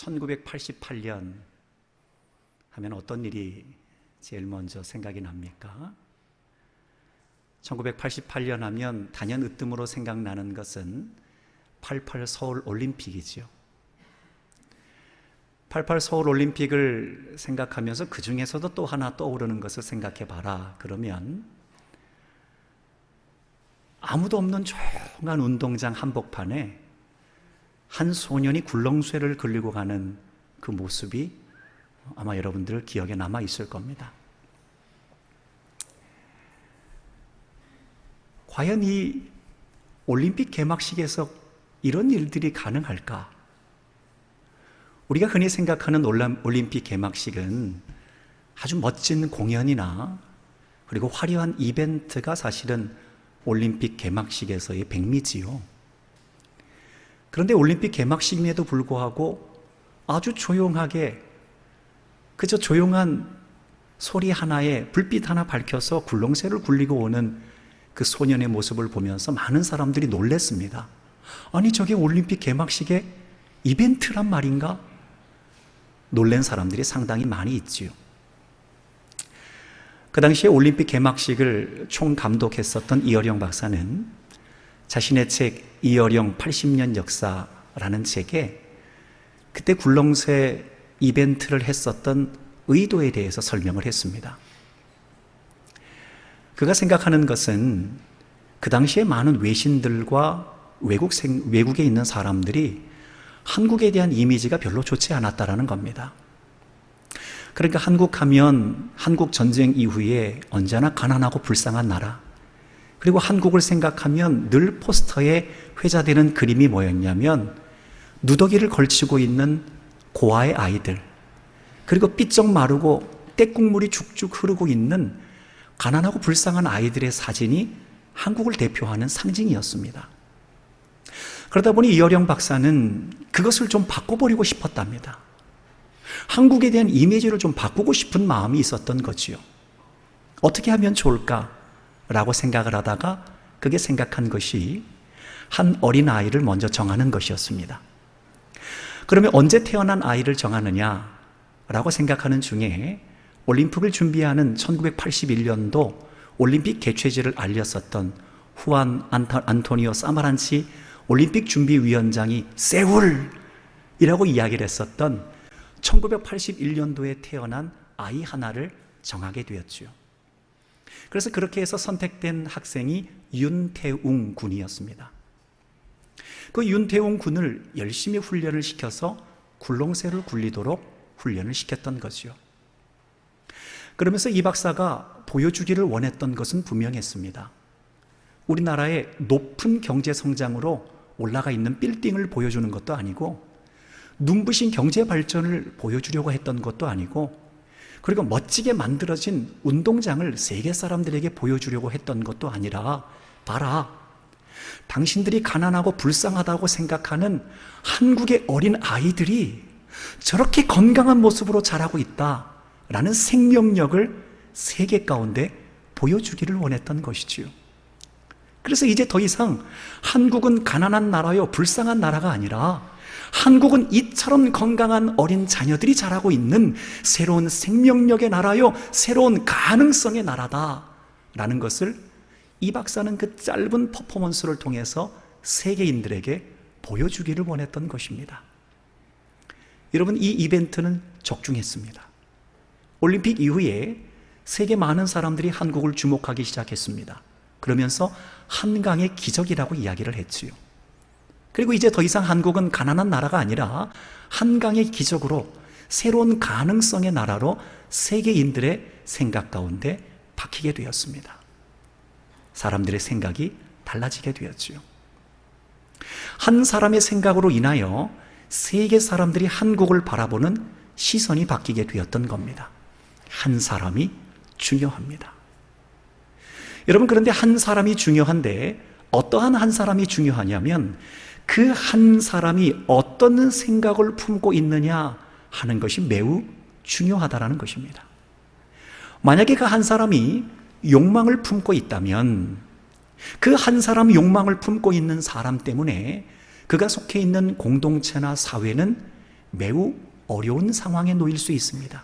1988년 하면 어떤 일이 제일 먼저 생각이 납니까? 1988년 하면 단연 으뜸으로 생각나는 것은 88 서울 올림픽이죠. 88 서울 올림픽을 생각하면서 그 중에서도 또 하나 떠오르는 것을 생각해 봐라. 그러면 아무도 없는 조용한 운동장 한복판에 한 소년이 굴렁쇠를 굴리고 가는 그 모습이 아마 여러분들 기억에 남아 있을 겁니다. 과연 이 올림픽 개막식에서 이런 일들이 가능할까? 우리가 흔히 생각하는 올림픽 개막식은 아주 멋진 공연이나 그리고 화려한 이벤트가 사실은 올림픽 개막식에서의 백미지요. 그런데 올림픽 개막식임에도 불구하고 아주 조용하게 그저 조용한 소리 하나에 불빛 하나 밝혀서 굴렁쇠를 굴리고 오는 그 소년의 모습을 보면서 많은 사람들이 놀랐습니다. 아니 저게 올림픽 개막식의 이벤트란 말인가? 놀란 사람들이 상당히 많이 있지요. 그 당시에 올림픽 개막식을 총감독했었던 이어령 박사는 자신의 책 이어령 80년 역사라는 책에 그때 굴렁쇠 이벤트를 했었던 의도에 대해서 설명을 했습니다. 그가 생각하는 것은 그 당시에 많은 외신들과 외국에 있는 사람들이 한국에 대한 이미지가 별로 좋지 않았다라는 겁니다. 그러니까 한국 하면 한국 전쟁 이후에 언제나 가난하고 불쌍한 나라, 그리고 한국을 생각하면 늘 포스터에 회자되는 그림이 뭐였냐면 누더기를 걸치고 있는 고아의 아이들, 그리고 삐쩍 마르고 떼국물이 죽죽 흐르고 있는 가난하고 불쌍한 아이들의 사진이 한국을 대표하는 상징이었습니다. 그러다 보니 이어령 박사는 그것을 좀 바꿔버리고 싶었답니다. 한국에 대한 이미지를 좀 바꾸고 싶은 마음이 있었던 거지요. 어떻게 하면 좋을까라고 생각을 하다가 그게 생각한 것이 한 어린아이를 먼저 정하는 것이었습니다. 그러면 언제 태어난 아이를 정하느냐라고 생각하는 중에 올림픽을 준비하는 1981년도 올림픽 개최지를 알렸었던 후안 안토니오 사마란치 올림픽 준비위원장이 세울이라고 이야기를 했었던 1981년도에 태어난 아이 하나를 정하게 되었죠. 그래서 그렇게 해서 선택된 학생이 윤태웅 군이었습니다. 그 윤태웅 군을 열심히 훈련을 시켜서 굴렁쇠를 굴리도록 훈련을 시켰던 거죠. 그러면서 이 박사가 보여주기를 원했던 것은 분명했습니다. 우리나라의 높은 경제 성장으로 올라가 있는 빌딩을 보여주는 것도 아니고 눈부신 경제 발전을 보여주려고 했던 것도 아니고 그리고 멋지게 만들어진 운동장을 세계 사람들에게 보여주려고 했던 것도 아니라 봐라, 당신들이 가난하고 불쌍하다고 생각하는 한국의 어린 아이들이 저렇게 건강한 모습으로 자라고 있다라는 생명력을 세계 가운데 보여주기를 원했던 것이지요. 그래서 이제 더 이상 한국은 가난한 나라요, 불쌍한 나라가 아니라 한국은 이처럼 건강한 어린 자녀들이 자라고 있는 새로운 생명력의 나라요, 새로운 가능성의 나라다라는 것을 이 박사는 그 짧은 퍼포먼스를 통해서 세계인들에게 보여주기를 원했던 것입니다. 여러분, 이 이벤트는 적중했습니다. 올림픽 이후에 세계 많은 사람들이 한국을 주목하기 시작했습니다. 그러면서 한강의 기적이라고 이야기를 했지요. 그리고 이제 더 이상 한국은 가난한 나라가 아니라 한강의 기적으로 새로운 가능성의 나라로 세계인들의 생각 가운데 박히게 되었습니다. 사람들의 생각이 달라지게 되었지요. 한 사람의 생각으로 인하여 세계 사람들이 한국을 바라보는 시선이 바뀌게 되었던 겁니다. 한 사람이 중요합니다. 여러분, 그런데 한 사람이 중요한데 어떠한 한 사람이 중요하냐면 그 한 사람이 어떤 생각을 품고 있느냐 하는 것이 매우 중요하다는 것입니다. 만약에 그 한 사람이 욕망을 품고 있다면 그 한 사람 욕망을 품고 있는 사람 때문에 그가 속해 있는 공동체나 사회는 매우 어려운 상황에 놓일 수 있습니다.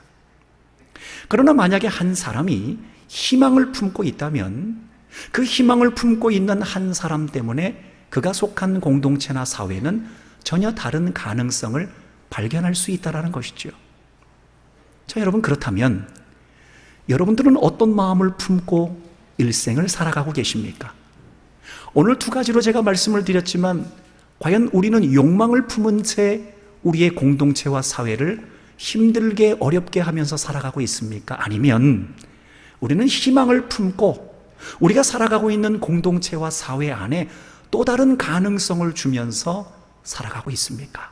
그러나 만약에 한 사람이 희망을 품고 있다면 그 희망을 품고 있는 한 사람 때문에 그가 속한 공동체나 사회는 전혀 다른 가능성을 발견할 수 있다는 것이죠. 자, 여러분, 그렇다면 여러분들은 어떤 마음을 품고 일생을 살아가고 계십니까? 오늘 두 가지로 제가 말씀을 드렸지만 과연 우리는 욕망을 품은 채 우리의 공동체와 사회를 힘들게 어렵게 하면서 살아가고 있습니까? 아니면 우리는 희망을 품고 우리가 살아가고 있는 공동체와 사회 안에 또 다른 가능성을 주면서 살아가고 있습니까?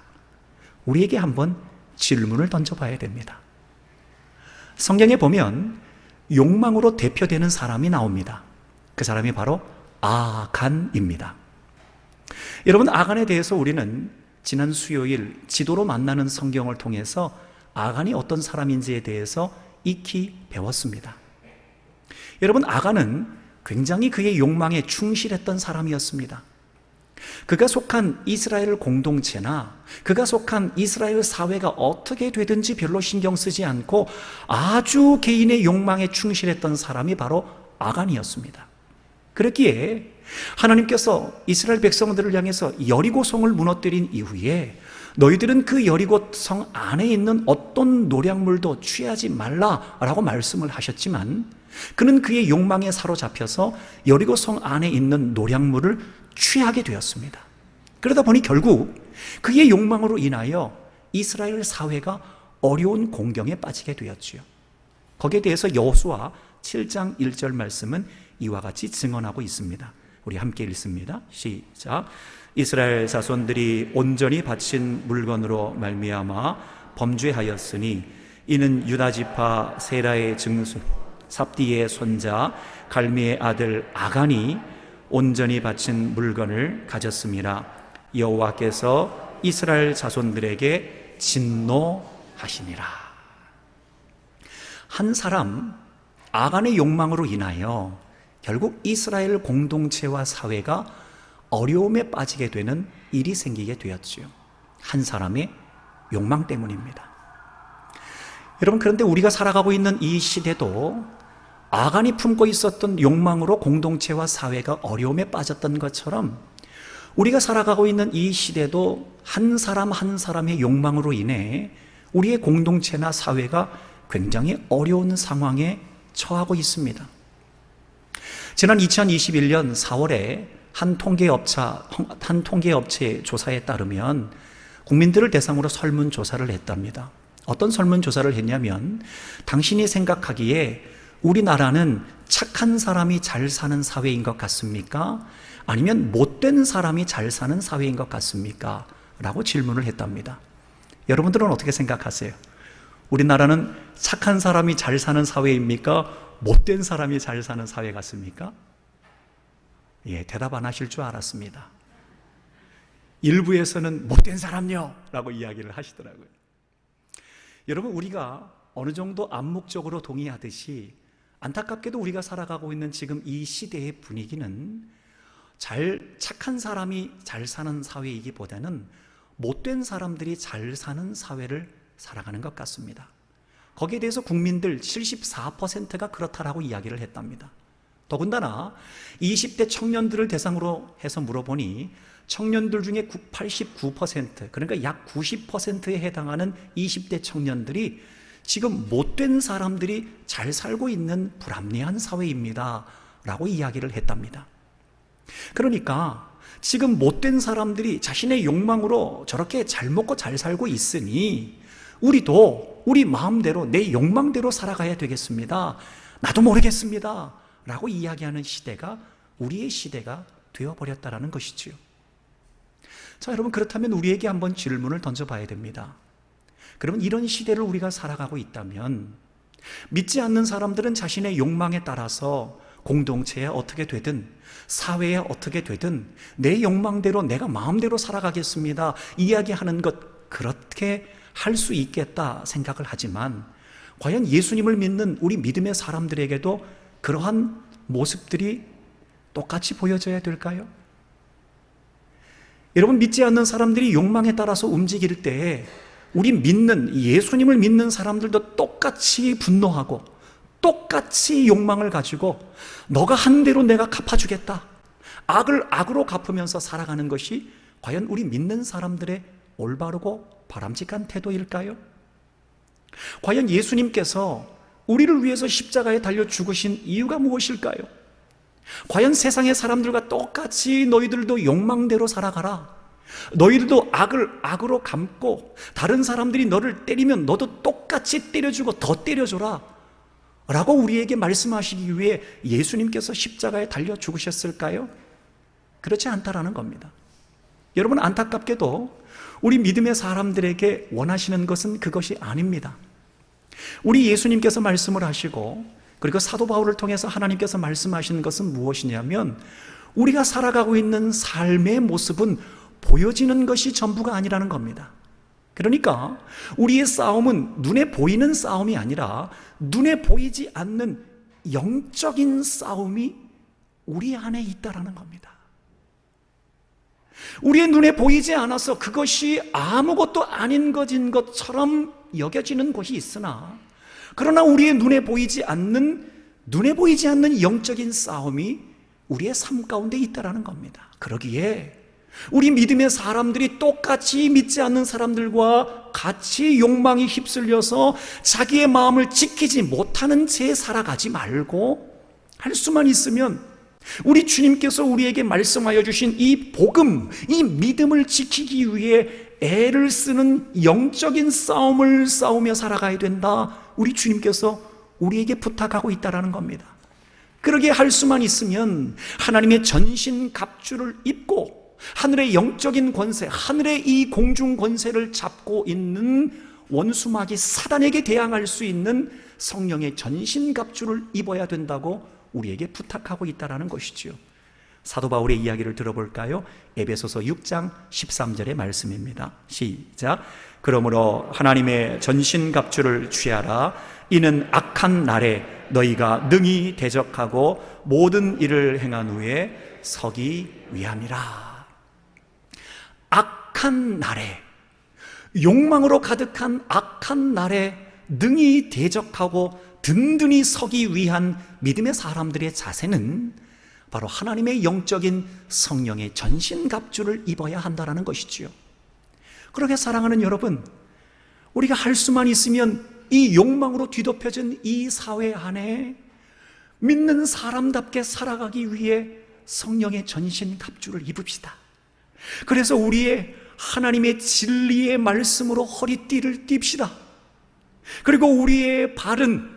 우리에게 한번 질문을 던져봐야 됩니다. 성경에 보면 욕망으로 대표되는 사람이 나옵니다. 그 사람이 바로 아간입니다. 여러분, 아간에 대해서 우리는 지난 수요일 지도로 만나는 성경을 통해서 아간이 어떤 사람인지에 대해서 익히 배웠습니다. 여러분, 아간은 굉장히 그의 욕망에 충실했던 사람이었습니다. 그가 속한 이스라엘 공동체나 그가 속한 이스라엘 사회가 어떻게 되든지 별로 신경 쓰지 않고 아주 개인의 욕망에 충실했던 사람이 바로 아간이었습니다. 그렇기에 하나님께서 이스라엘 백성들을 향해서 여리고성을 무너뜨린 이후에 너희들은 그 여리고성 안에 있는 어떤 노략물도 취하지 말라라고 말씀을 하셨지만 그는 그의 욕망에 사로잡혀서 여리고성 안에 있는 노략물을 취하게 되었습니다. 그러다 보니 결국 그의 욕망으로 인하여 이스라엘 사회가 어려운 공경에 빠지게 되었지요. 거기에 대해서 여호수아 7장 1절 말씀은 이와 같이 증언하고 있습니다. 우리 함께 읽습니다. 시작. 이스라엘 자손들이 온전히 바친 물건으로 말미암아 범죄하였으니 이는 유다 지파 세라의 증손 삽디의 손자 갈미의 아들 아간이 온전히 바친 물건을 가졌음이라. 여호와께서 이스라엘 자손들에게 진노하시니라. 한 사람 아간의 욕망으로 인하여 결국 이스라엘 공동체와 사회가 어려움에 빠지게 되는 일이 생기게 되었지요. 한 사람의 욕망 때문입니다. 여러분, 그런데 우리가 살아가고 있는 이 시대도 아간이 품고 있었던 욕망으로 공동체와 사회가 어려움에 빠졌던 것처럼 우리가 살아가고 있는 이 시대도 한 사람 한 사람의 욕망으로 인해 우리의 공동체나 사회가 굉장히 어려운 상황에 처하고 있습니다. 지난 2021년 4월에 한 통계업체 조사에 따르면 국민들을 대상으로 설문조사를 했답니다. 어떤 설문조사를 했냐면 당신이 생각하기에 우리나라는 착한 사람이 잘 사는 사회인 것 같습니까? 아니면 못된 사람이 잘 사는 사회인 것 같습니까? 라고 질문을 했답니다. 여러분들은 어떻게 생각하세요? 우리나라는 착한 사람이 잘 사는 사회입니까? 못된 사람이 잘 사는 사회 같습니까? 예, 대답 안 하실 줄 알았습니다. 일부에서는 못된 사람요 라고 이야기를 하시더라고요. 여러분, 우리가 어느 정도 암묵적으로 동의하듯이 안타깝게도 우리가 살아가고 있는 지금 이 시대의 분위기는 착한 사람이 잘 사는 사회이기보다는 못된 사람들이 잘 사는 사회를 살아가는 것 같습니다. 거기에 대해서 국민들 74%가 그렇다라고 이야기를 했답니다. 더군다나 20대 청년들을 대상으로 해서 물어보니 청년들 중에 89%, 그러니까 약 90%에 해당하는 20대 청년들이 지금 못된 사람들이 잘 살고 있는 불합리한 사회입니다 라고 이야기를 했답니다. 그러니까 지금 못된 사람들이 자신의 욕망으로 저렇게 잘 먹고 잘 살고 있으니 우리도 우리 마음대로 내 욕망대로 살아가야 되겠습니다. 나도 모르겠습니다 라고 이야기하는 시대가 우리의 시대가 되어버렸다는 것이지요. 자, 여러분, 그렇다면 우리에게 한번 질문을 던져봐야 됩니다. 그러면 이런 시대를 우리가 살아가고 있다면 믿지 않는 사람들은 자신의 욕망에 따라서 공동체에 어떻게 되든 사회에 어떻게 되든 내 욕망대로 내가 마음대로 살아가겠습니다 이야기하는 것, 그렇게 할 수 있겠다 생각을 하지만 과연 예수님을 믿는 우리 믿음의 사람들에게도 그러한 모습들이 똑같이 보여져야 될까요? 여러분, 믿지 않는 사람들이 욕망에 따라서 움직일 때에 우리 믿는, 예수님을 믿는 사람들도 똑같이 분노하고 똑같이 욕망을 가지고 너가 한 대로 내가 갚아주겠다, 악을 악으로 갚으면서 살아가는 것이 과연 우리 믿는 사람들의 올바르고 바람직한 태도일까요? 과연 예수님께서 우리를 위해서 십자가에 달려 죽으신 이유가 무엇일까요? 과연 세상의 사람들과 똑같이 너희들도 욕망대로 살아가라, 너희들도 악을 악으로 갚고 다른 사람들이 너를 때리면 너도 똑같이 때려주고 더 때려줘라 라고 우리에게 말씀하시기 위해 예수님께서 십자가에 달려 죽으셨을까요? 그렇지 않다라는 겁니다. 여러분, 안타깝게도 우리 믿음의 사람들에게 원하시는 것은 그것이 아닙니다. 우리 예수님께서 말씀을 하시고 그리고 사도 바울을 통해서 하나님께서 말씀하시는 것은 무엇이냐면, 우리가 살아가고 있는 삶의 모습은 보여지는 것이 전부가 아니라는 겁니다. 그러니까 우리의 싸움은 눈에 보이는 싸움이 아니라 눈에 보이지 않는 영적인 싸움이 우리 안에 있다라는 겁니다. 우리의 눈에 보이지 않아서 그것이 아무것도 아닌 것인 것처럼 여겨지는 것이 있으나, 그러나 우리의 눈에 보이지 않는 영적인 싸움이 우리의 삶 가운데 있다라는 겁니다. 그러기에 우리 믿음의 사람들이 똑같이 믿지 않는 사람들과 같이 욕망이 휩쓸려서 자기의 마음을 지키지 못하는 채 살아가지 말고, 할 수만 있으면 우리 주님께서 우리에게 말씀하여 주신 이 복음, 이 믿음을 지키기 위해 애를 쓰는 영적인 싸움을 싸우며 살아가야 된다, 우리 주님께서 우리에게 부탁하고 있다라는 겁니다. 그러게 할 수만 있으면 하나님의 전신 갑주를 입고 하늘의 영적인 권세, 하늘의 이 공중 권세를 잡고 있는 원수마귀 사단에게 대항할 수 있는 성령의 전신 갑주를 입어야 된다고 우리에게 부탁하고 있다라는 것이지요. 사도 바울의 이야기를 들어볼까요? 에베소서 6장 13절의 말씀입니다. 시작. 그러므로 하나님의 전신갑주를 취하라. 이는 악한 날에 너희가 능히 대적하고 모든 일을 행한 후에 서기 위함이라. 악한 날에, 욕망으로 가득한 악한 날에 능히 대적하고 든든히 서기 위한 믿음의 사람들의 자세는 바로 하나님의 영적인 성령의 전신갑주를 입어야 한다는 것이지요. 그렇게 사랑하는 여러분, 우리가 할 수만 있으면 이 욕망으로 뒤덮여진 이 사회 안에 믿는 사람답게 살아가기 위해 성령의 전신갑주를 입읍시다. 그래서 우리의 하나님의 진리의 말씀으로 허리띠를 띨시다. 그리고 우리의 발은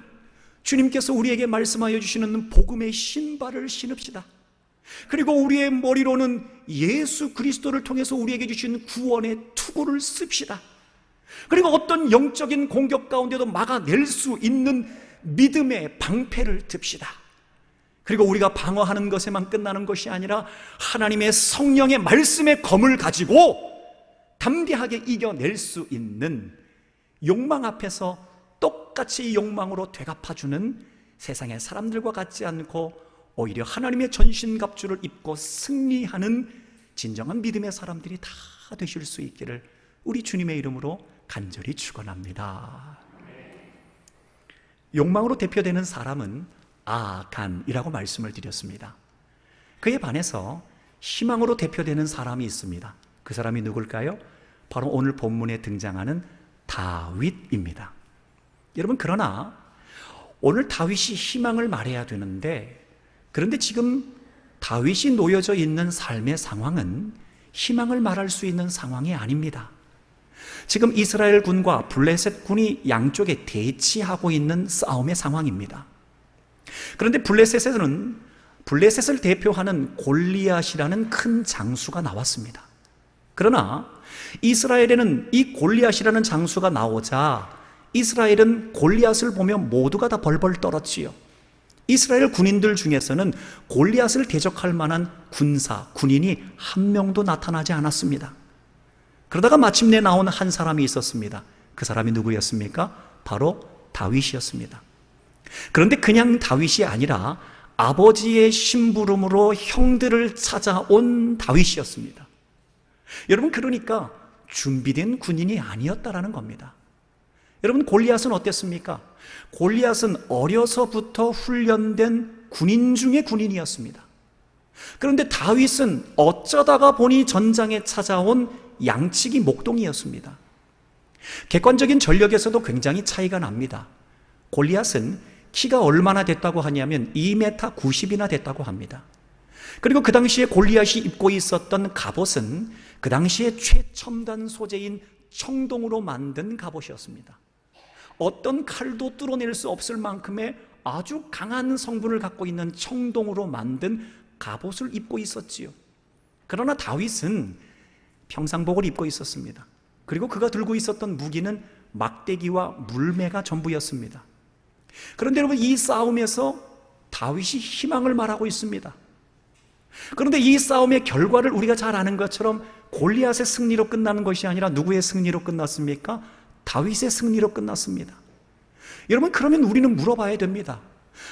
주님께서 우리에게 말씀하여 주시는 복음의 신발을 신읍시다. 그리고 우리의 머리로는 예수 그리스도를 통해서 우리에게 주신 구원의 투구를 씁시다. 그리고 어떤 영적인 공격 가운데도 막아낼 수 있는 믿음의 방패를 듭시다. 그리고 우리가 방어하는 것에만 끝나는 것이 아니라 하나님의 성령의 말씀의 검을 가지고 담대하게 이겨낼 수 있는, 욕망 앞에서 똑같이 욕망으로 되갚아주는 세상의 사람들과 같지 않고 오히려 하나님의 전신갑주를 입고 승리하는 진정한 믿음의 사람들이 다 되실 수 있기를 우리 주님의 이름으로 간절히 축원합니다. 욕망으로 대표되는 사람은 아간이라고 말씀을 드렸습니다. 그에 반해서 희망으로 대표되는 사람이 있습니다. 그 사람이 누굴까요? 바로 오늘 본문에 등장하는 다윗입니다. 여러분, 그러나 오늘 다윗이 희망을 말해야 되는데, 그런데 지금 다윗이 놓여져 있는 삶의 상황은 희망을 말할 수 있는 상황이 아닙니다. 지금 이스라엘 군과 블레셋 군이 양쪽에 대치하고 있는 싸움의 상황입니다. 그런데 블레셋을 대표하는 골리앗이라는 큰 장수가 나왔습니다. 그러나 이스라엘에는 이 골리앗이라는 장수가 나오자 이스라엘은 골리앗을 보면 모두가 다 벌벌 떨었지요. 이스라엘 군인들 중에서는 골리앗을 대적할 만한 군인이 한 명도 나타나지 않았습니다. 그러다가 마침내 나온 한 사람이 있었습니다. 그 사람이 누구였습니까? 바로 다윗이었습니다. 그런데 그냥 다윗이 아니라 아버지의 심부름으로 형들을 찾아온 다윗이었습니다. 여러분, 그러니까 준비된 군인이 아니었다라는 겁니다. 여러분, 골리앗은 어땠습니까? 골리앗은 어려서부터 훈련된 군인 중의 군인이었습니다. 그런데 다윗은 어쩌다가 보니 전장에 찾아온 양치기 목동이었습니다. 객관적인 전력에서도 굉장히 차이가 납니다. 골리앗은 키가 얼마나 됐다고 하냐면 2m 90이나 됐다고 합니다. 그리고 그 당시에 골리앗이 입고 있었던 갑옷은 그 당시에 최첨단 소재인 청동으로 만든 갑옷이었습니다. 어떤 칼도 뚫어낼 수 없을 만큼의 아주 강한 성분을 갖고 있는 청동으로 만든 갑옷을 입고 있었지요. 그러나 다윗은 평상복을 입고 있었습니다. 그리고 그가 들고 있었던 무기는 막대기와 물매가 전부였습니다. 그런데 여러분, 이 싸움에서 다윗이 희망을 말하고 있습니다. 그런데 이 싸움의 결과를 우리가 잘 아는 것처럼 골리앗의 승리로 끝나는 것이 아니라 누구의 승리로 끝났습니까? 다윗의 승리로 끝났습니다. 여러분, 그러면 우리는 물어봐야 됩니다.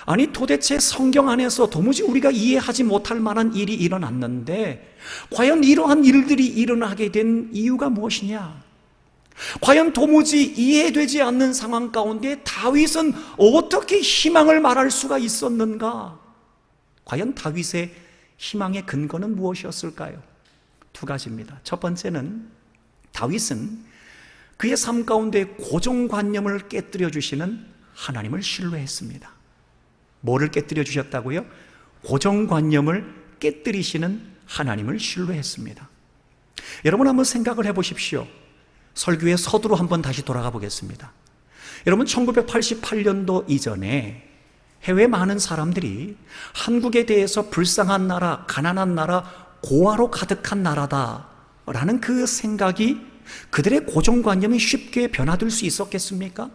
아니, 도대체 성경 안에서 도무지 우리가 이해하지 못할 만한 일이 일어났는데 과연 이러한 일들이 일어나게 된 이유가 무엇이냐? 과연 도무지 이해되지 않는 상황 가운데 다윗은 어떻게 희망을 말할 수가 있었는가? 과연 다윗의 희망의 근거는 무엇이었을까요? 두 가지입니다. 첫 번째는 다윗은 그의 삶 가운데 고정관념을 깨뜨려 주시는 하나님을 신뢰했습니다. 뭐를 깨뜨려 주셨다고요? 고정관념을 깨뜨리시는 하나님을 신뢰했습니다. 여러분, 한번 생각을 해보십시오. 설교의 서두로 한번 다시 돌아가 보겠습니다. 여러분, 1988년도 이전에 해외 많은 사람들이 한국에 대해서 불쌍한 나라, 가난한 나라, 고아로 가득한 나라다라는 그 생각이 그들의 고정관념이 쉽게 변화될 수 있었겠습니까?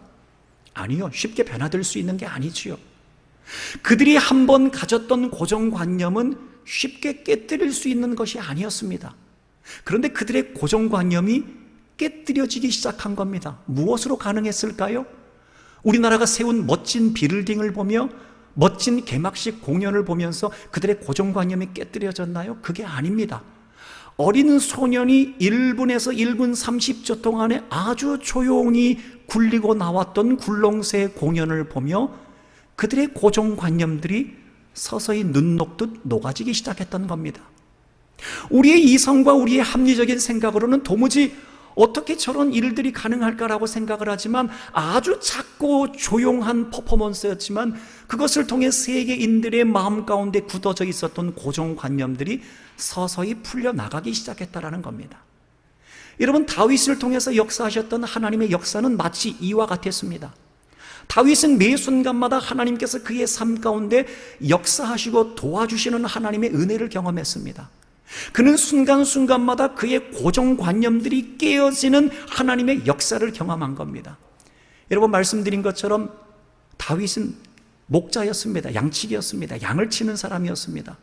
아니요, 쉽게 변화될 수 있는 게 아니지요. 그들이 한번 가졌던 고정관념은 쉽게 깨뜨릴 수 있는 것이 아니었습니다. 그런데 그들의 고정관념이 깨뜨려지기 시작한 겁니다. 무엇으로 가능했을까요? 우리나라가 세운 멋진 빌딩을 보며 멋진 개막식 공연을 보면서 그들의 고정관념이 깨뜨려졌나요? 그게 아닙니다. 어린 소년이 1분에서 1분 30초 동안에 아주 조용히 굴리고 나왔던 굴렁쇠 공연을 보며 그들의 고정관념들이 서서히 눈 녹듯 녹아지기 시작했던 겁니다. 우리의 이성과 우리의 합리적인 생각으로는 도무지 어떻게 저런 일들이 가능할까라고 생각을 하지만 아주 작고 조용한 퍼포먼스였지만 그것을 통해 세계인들의 마음 가운데 굳어져 있었던 고정관념들이 서서히 풀려나가기 시작했다라는 겁니다. 여러분, 다윗을 통해서 역사하셨던 하나님의 역사는 마치 이와 같았습니다. 다윗은 매 순간마다 하나님께서 그의 삶 가운데 역사하시고 도와주시는 하나님의 은혜를 경험했습니다. 그는 순간순간마다 그의 고정관념들이 깨어지는 하나님의 역사를 경험한 겁니다. 여러분, 말씀드린 것처럼 다윗은 목자였습니다. 양치기였습니다. 양을 치는 사람이었습니다.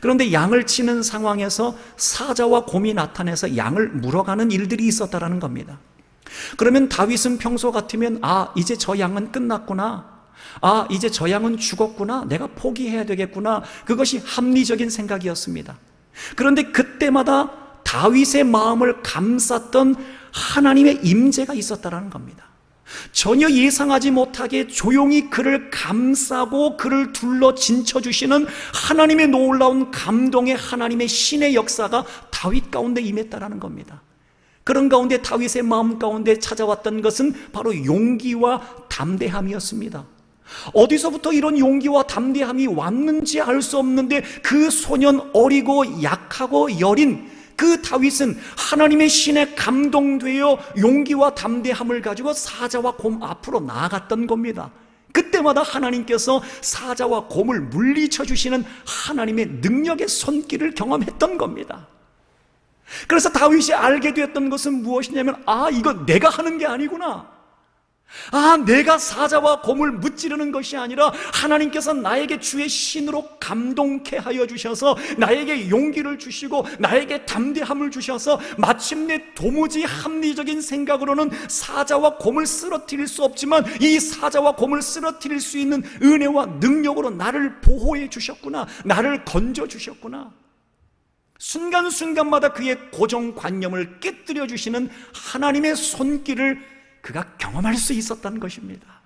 그런데 양을 치는 상황에서 사자와 곰이 나타나서 양을 물어가는 일들이 있었다라는 겁니다. 그러면 다윗은 평소 같으면 이제 저 양은 끝났구나, 이제 저 양은 죽었구나, 내가 포기해야 되겠구나, 그것이 합리적인 생각이었습니다. 그런데 그때마다 다윗의 마음을 감쌌던 하나님의 임재가 있었다라는 겁니다. 전혀 예상하지 못하게 조용히 그를 감싸고 그를 둘러 진쳐주시는 하나님의 놀라운 감동의 하나님의 신의 역사가 다윗 가운데 임했다라는 겁니다. 그런 가운데 다윗의 마음 가운데 찾아왔던 것은 바로 용기와 담대함이었습니다. 어디서부터 이런 용기와 담대함이 왔는지 알 수 없는데 그 소년, 어리고 약하고 여린 그 다윗은 하나님의 신에 감동되어 용기와 담대함을 가지고 사자와 곰 앞으로 나아갔던 겁니다. 그때마다 하나님께서 사자와 곰을 물리쳐 주시는 하나님의 능력의 손길을 경험했던 겁니다. 그래서 다윗이 알게 되었던 것은 무엇이냐면 이거 내가 하는 게 아니구나, 내가 사자와 곰을 무찌르는 것이 아니라 하나님께서 나에게 주의 신으로 감동케 하여 주셔서 나에게 용기를 주시고 나에게 담대함을 주셔서 마침내 도무지 합리적인 생각으로는 사자와 곰을 쓰러뜨릴 수 없지만 이 사자와 곰을 쓰러뜨릴 수 있는 은혜와 능력으로 나를 보호해 주셨구나, 나를 건져 주셨구나. 순간순간마다 그의 고정관념을 깨뜨려 주시는 하나님의 손길을 그가 경험할 수 있었던 것입니다.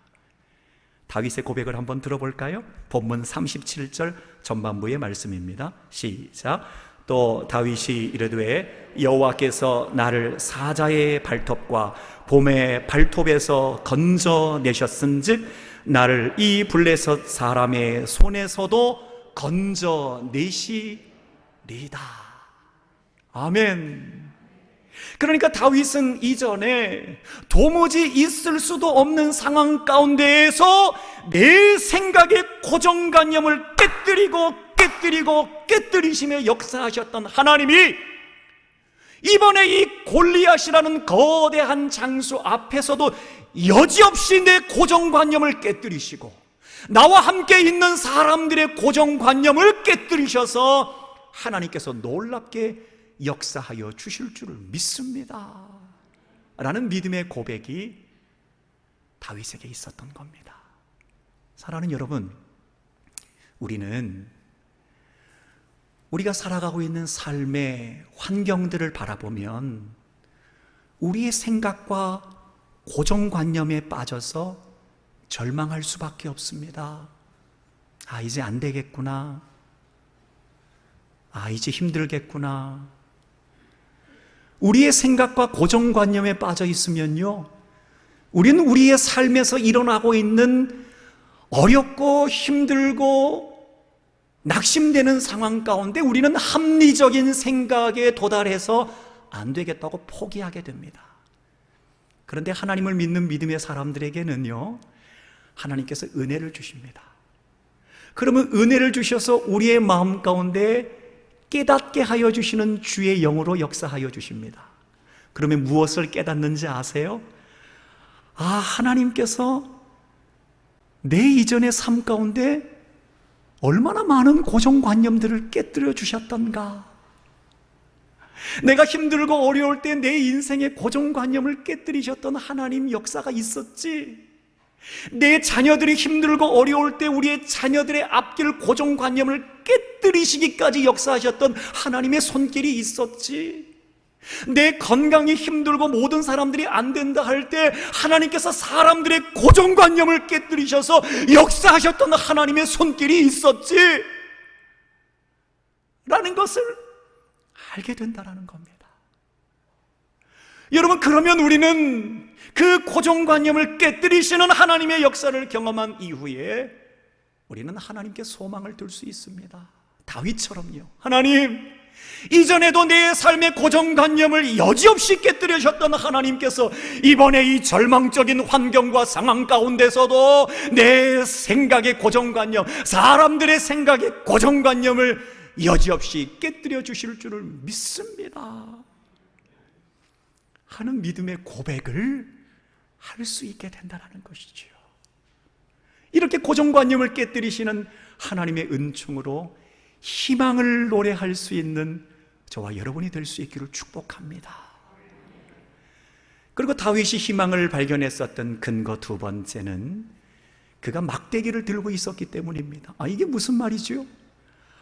다윗의 고백을 한번 들어볼까요? 본문 37절 전반부의 말씀입니다. 시작. 또 다윗이 이르되 여호와께서 나를 사자의 발톱과 봄의 발톱에서 건져내셨은즉 나를 이 블레셋 사람의 손에서도 건져내시리이다. 아멘. 그러니까 다윗은 이전에 도무지 있을 수도 없는 상황 가운데에서 내 생각의 고정관념을 깨뜨리시며 역사하셨던 하나님이 이번에 이 골리앗이라는 거대한 장수 앞에서도 여지없이 내 고정관념을 깨뜨리시고 나와 함께 있는 사람들의 고정관념을 깨뜨리셔서 하나님께서 놀랍게 역사하여 주실 줄을 믿습니다 라는 믿음의 고백이 다윗에게 있었던 겁니다. 사랑하는 여러분, 우리가 살아가고 있는 삶의 환경들을 바라보면 우리의 생각과 고정관념에 빠져서 절망할 수밖에 없습니다. 아, 이제 안 되겠구나. 아, 이제 힘들겠구나. 우리의 생각과 고정관념에 빠져 있으면요, 우리는 우리의 삶에서 일어나고 있는 어렵고 힘들고 낙심되는 상황 가운데 우리는 합리적인 생각에 도달해서 안 되겠다고 포기하게 됩니다. 그런데 하나님을 믿는 믿음의 사람들에게는요, 하나님께서 은혜를 주십니다. 그러면 은혜를 주셔서 우리의 마음 가운데 깨닫게 하여 주시는 주의 영으로 역사하여 주십니다. 그러면 무엇을 깨닫는지 아세요? 아, 하나님께서 내 이전의 삶 가운데 얼마나 많은 고정관념들을 깨뜨려 주셨던가. 내가 힘들고 어려울 때 내 인생의 고정관념을 깨뜨리셨던 하나님 역사가 있었지. 내 자녀들이 힘들고 어려울 때 우리의 자녀들의 앞길 고정관념을 깨뜨리시기까지 역사하셨던 하나님의 손길이 있었지. 내 건강이 힘들고 모든 사람들이 안 된다 할 때 하나님께서 사람들의 고정관념을 깨뜨리셔서 역사하셨던 하나님의 손길이 있었지 라는 것을 알게 된다는 겁니다. 여러분, 그러면 우리는 그 고정관념을 깨뜨리시는 하나님의 역사를 경험한 이후에 우리는 하나님께 소망을 둘 수 있습니다. 다윗처럼요. 하나님, 이전에도 내 삶의 고정관념을 여지없이 깨뜨리셨던 하나님께서 이번에 이 절망적인 환경과 상황 가운데서도 내 생각의 고정관념, 사람들의 생각의 고정관념을 여지없이 깨뜨려 주실 줄을 믿습니다 하는 믿음의 고백을 할 수 있게 된다는 것이지요. 이렇게 고정관념을 깨뜨리시는 하나님의 은총으로 희망을 노래할 수 있는 저와 여러분이 될 수 있기를 축복합니다. 그리고 다윗이 희망을 발견했었던 근거 두 번째는 그가 막대기를 들고 있었기 때문입니다. 아, 이게 무슨 말이죠?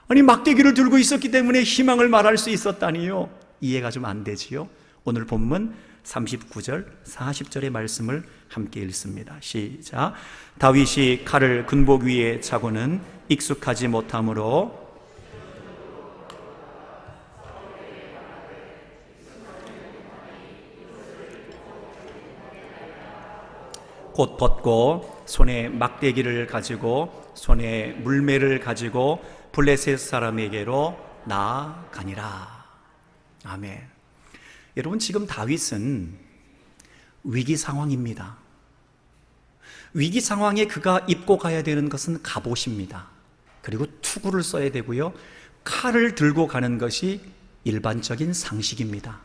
아니, 막대기를 들고 있었기 때문에 희망을 말할 수 있었다니요? 이해가 좀 안 되지요? 오늘 본문 39절, 40절의 말씀을 함께 읽습니다. 시작. 다윗이 칼을 군복 위에 차고는 익숙하지 못하므로 곧 벗고 손에 막대기를 가지고 손에 물매를 가지고 블레셋 사람에게로 나아가니라. 아멘. 여러분, 지금 다윗은 위기 상황입니다. 위기 상황에 그가 입고 가야 되는 것은 갑옷입니다. 그리고 투구를 써야 되고요, 칼을 들고 가는 것이 일반적인 상식입니다.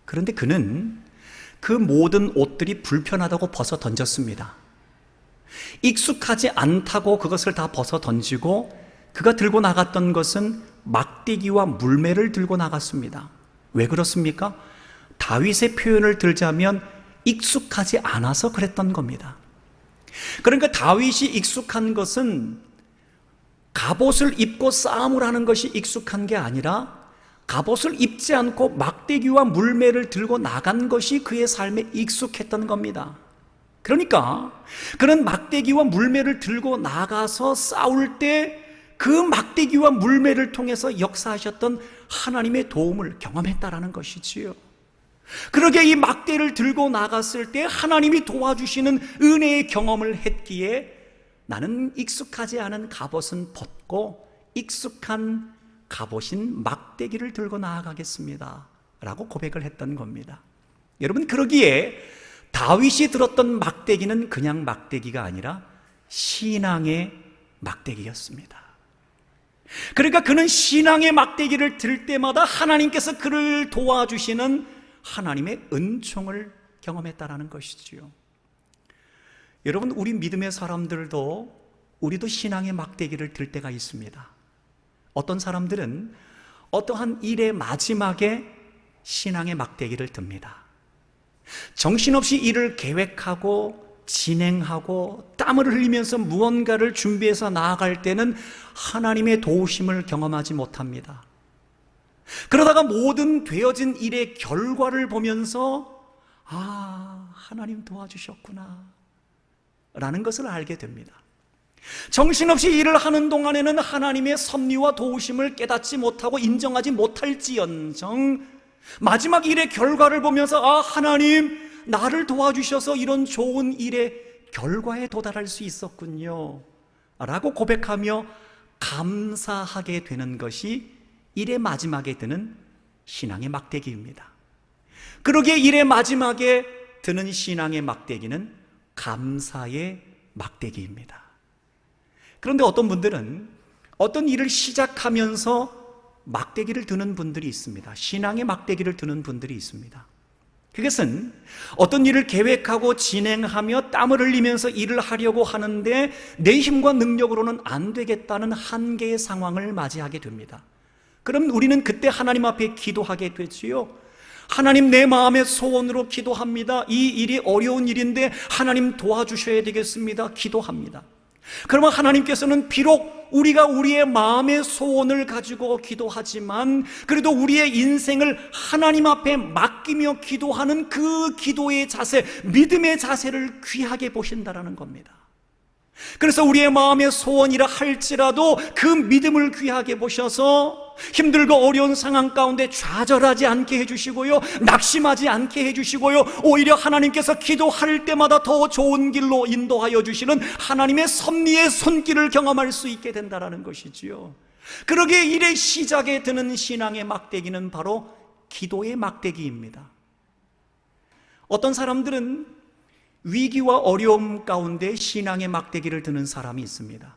그런데 그는 그 모든 옷들이 불편하다고 벗어 던졌습니다. 익숙하지 않다고 그것을 다 벗어 던지고 그가 들고 나갔던 것은 막대기와 물매를 들고 나갔습니다. 왜 그렇습니까? 다윗의 표현을 들자면 익숙하지 않아서 그랬던 겁니다. 그러니까 다윗이 익숙한 것은 갑옷을 입고 싸움을 하는 것이 익숙한 게 아니라 갑옷을 입지 않고 막대기와 물매를 들고 나간 것이 그의 삶에 익숙했던 겁니다. 그러니까 그는 막대기와 물매를 들고 나가서 싸울 때 그 막대기와 물매를 통해서 역사하셨던 하나님의 도움을 경험했다라는 것이지요. 그러게 이 막대를 들고 나갔을 때 하나님이 도와주시는 은혜의 경험을 했기에 나는 익숙하지 않은 갑옷은 벗고 익숙한 갑옷인 막대기를 들고 나아가겠습니다 라고 고백을 했던 겁니다. 여러분, 그러기에 다윗이 들었던 막대기는 그냥 막대기가 아니라 신앙의 막대기였습니다. 그러니까 그는 신앙의 막대기를 들 때마다 하나님께서 그를 도와주시는 하나님의 은총을 경험했다라는 것이지요. 여러분, 우리 믿음의 사람들도 우리도 신앙의 막대기를 들 때가 있습니다. 어떤 사람들은 어떠한 일의 마지막에 신앙의 막대기를 듭니다. 정신없이 일을 계획하고 진행하고 땀을 흘리면서 무언가를 준비해서 나아갈 때는 하나님의 도우심을 경험하지 못합니다. 그러다가 모든 되어진 일의 결과를 보면서 하나님 도와주셨구나 라는 것을 알게 됩니다. 정신없이 일을 하는 동안에는 하나님의 섭리와 도우심을 깨닫지 못하고 인정하지 못할지언정 마지막 일의 결과를 보면서 하나님 나를 도와주셔서 이런 좋은 일의 결과에 도달할 수 있었군요 라고 고백하며 감사하게 되는 것이 일의 마지막에 드는 신앙의 막대기입니다. 그러기에 일의 마지막에 드는 신앙의 막대기는 감사의 막대기입니다. 그런데 어떤 분들은 어떤 일을 시작하면서 막대기를 드는 분들이 있습니다. 신앙의 막대기를 드는 분들이 있습니다. 그것은 어떤 일을 계획하고 진행하며 땀을 흘리면서 일을 하려고 하는데 내 힘과 능력으로는 안 되겠다는 한계의 상황을 맞이하게 됩니다. 그럼 우리는 그때 하나님 앞에 기도하게 되지요. 하나님, 내 마음의 소원으로 기도합니다. 이 일이 어려운 일인데 하나님 도와주셔야 되겠습니다. 기도합니다. 그러면 하나님께서는 비록 우리가 우리의 마음의 소원을 가지고 기도하지만 그래도 우리의 인생을 하나님 앞에 맡기며 기도하는 그 기도의 자세, 믿음의 자세를 귀하게 보신다라는 겁니다. 그래서 우리의 마음의 소원이라 할지라도 그 믿음을 귀하게 보셔서 힘들고 어려운 상황 가운데 좌절하지 않게 해주시고요, 낙심하지 않게 해주시고요, 오히려 하나님께서 기도할 때마다 더 좋은 길로 인도하여 주시는 하나님의 섭리의 손길을 경험할 수 있게 된다는 것이지요. 그러기에 일의 시작에 드는 신앙의 막대기는 바로 기도의 막대기입니다. 어떤 사람들은 위기와 어려움 가운데 신앙의 막대기를 드는 사람이 있습니다.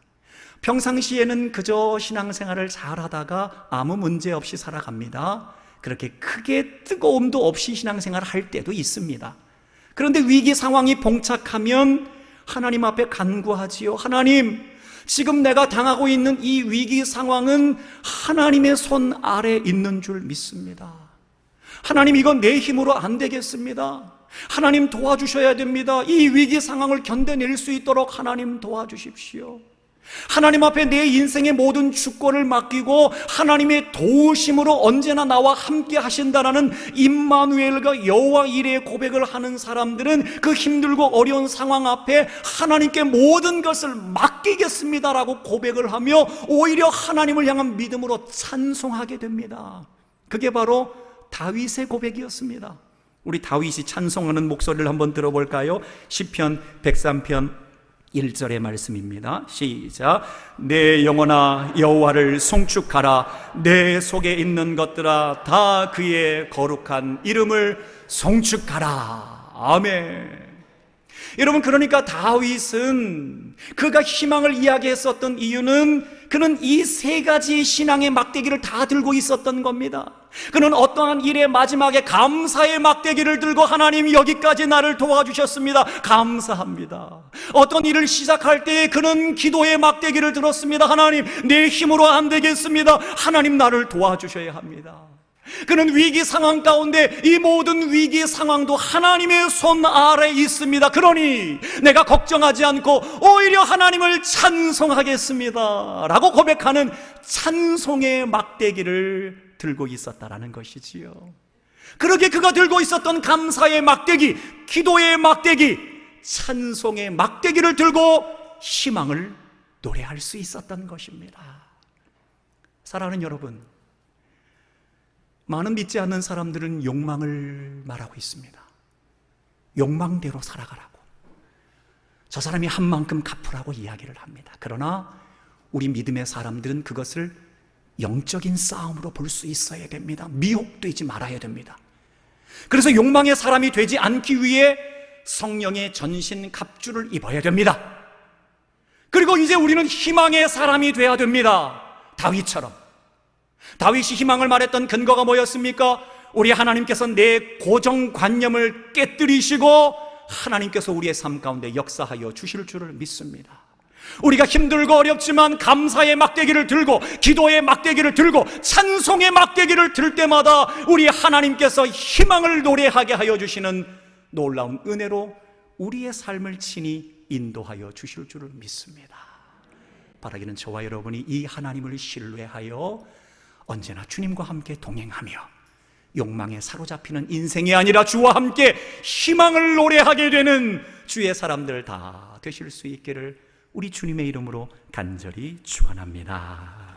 평상시에는 그저 신앙생활을 잘 하다가 아무 문제 없이 살아갑니다. 그렇게 크게 뜨거움도 없이 신앙생활을 할 때도 있습니다. 그런데 위기 상황이 봉착하면 하나님 앞에 간구하지요. 하나님, 지금 내가 당하고 있는 이 위기 상황은 하나님의 손 아래 있는 줄 믿습니다. 하나님, 이건 내 힘으로 안 되겠습니다. 하나님 도와주셔야 됩니다. 이 위기 상황을 견뎌낼 수 있도록 하나님 도와주십시오. 하나님 앞에 내 인생의 모든 주권을 맡기고 하나님의 도우심으로 언제나 나와 함께 하신다라는 임마누엘과 여호와 이레의 고백을 하는 사람들은 그 힘들고 어려운 상황 앞에 하나님께 모든 것을 맡기겠습니다라고 고백을 하며 오히려 하나님을 향한 믿음으로 찬송하게 됩니다. 그게 바로 다윗의 고백이었습니다. 우리 다윗이 찬송하는 목소리를 한번 들어볼까요? 시편 103편 1절의 말씀입니다. 시작. 내 영혼아 여호와를 송축하라. 내 속에 있는 것들아 다 그의 거룩한 이름을 송축하라. 아멘. 여러분, 그러니까 다윗은 그가 희망을 이야기했었던 이유는 그는 이 세 가지 신앙의 막대기를 다 들고 있었던 겁니다. 그는 어떠한 일의 마지막에 감사의 막대기를 들고 하나님, 여기까지 나를 도와주셨습니다. 감사합니다. 어떤 일을 시작할 때에 그는 기도의 막대기를 들었습니다. 하나님, 내 힘으로 안 되겠습니다. 하나님, 나를 도와주셔야 합니다. 그는 위기 상황 가운데 이 모든 위기 상황도 하나님의 손 아래 있습니다. 그러니 내가 걱정하지 않고 오히려 하나님을 찬송하겠습니다 라고 고백하는 찬송의 막대기를 들고 있었다라는 것이지요. 그러게 그가 들고 있었던 감사의 막대기, 기도의 막대기, 찬송의 막대기를 들고 희망을 노래할 수 있었던 것입니다. 사랑하는 여러분, 많은 믿지 않는 사람들은 욕망을 말하고 있습니다. 욕망대로 살아가라고, 저 사람이 한 만큼 갚으라고 이야기를 합니다. 그러나 우리 믿음의 사람들은 그것을 영적인 싸움으로 볼 수 있어야 됩니다. 미혹되지 말아야 됩니다. 그래서 욕망의 사람이 되지 않기 위해 성령의 전신 갑주를 입어야 됩니다. 그리고 이제 우리는 희망의 사람이 돼야 됩니다. 다윗처럼. 다윗이 희망을 말했던 근거가 뭐였습니까? 우리 하나님께서 내 고정관념을 깨뜨리시고 하나님께서 우리의 삶 가운데 역사하여 주실 줄을 믿습니다. 우리가 힘들고 어렵지만 감사의 막대기를 들고, 기도의 막대기를 들고, 찬송의 막대기를 들 때마다 우리 하나님께서 희망을 노래하게 하여 주시는 놀라운 은혜로 우리의 삶을 친히 인도하여 주실 줄을 믿습니다. 바라기는 저와 여러분이 이 하나님을 신뢰하여 언제나 주님과 함께 동행하며 욕망에 사로잡히는 인생이 아니라 주와 함께 희망을 노래하게 되는 주의 사람들 다 되실 수 있기를 우리 주님의 이름으로 간절히 축원합니다.